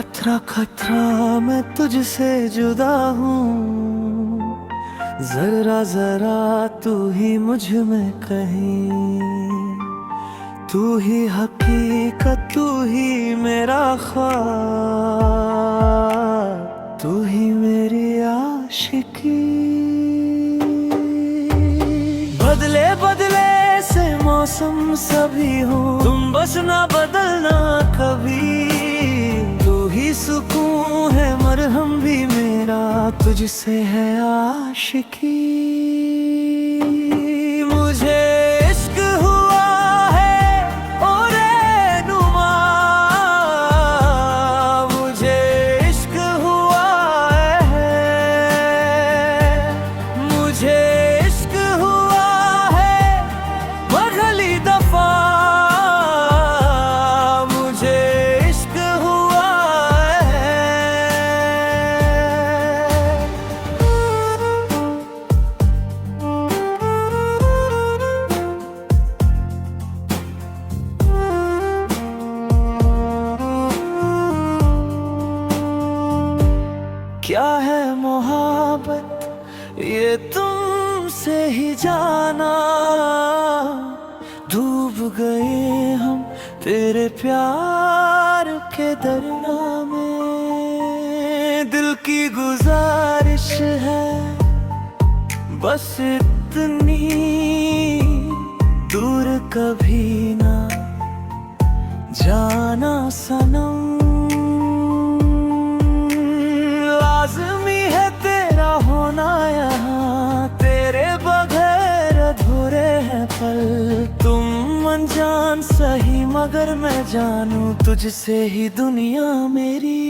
खतरा खतरा मैं तुझसे जुदा हूँ, जरा जरा तू ही मुझ में कहीं, तू ही हकीकत, तू ही मेरा ख्वाब, तू ही मेरी आशिकी। बदले बदले से मौसम सभी हो, तुम बस ना बदलना कभी, तू ही सुकून है मरहम भी मेरा, तुझसे है आशिकी। मुझे इश्क हुआ है ओ रहनुमा, मुझे इश्क हुआ है, मुझे इश्क हुआ है पहली दफा, मुझे इश्क हुआ है। क्या है मोहब्बत ये तुमसे ही जाना, डूब गए हम तेरे प्यार के दरिया में। दिल की गुजारिश है बस इतनी, दूर कभी ना जाना सनम, लाज़मी है तेरा होना यहाँ, तेरे बगैर अधूरे हैं पल। तुम अनजान सही मगर मैं जानूं, तुझसे ही दुनिया मेरी।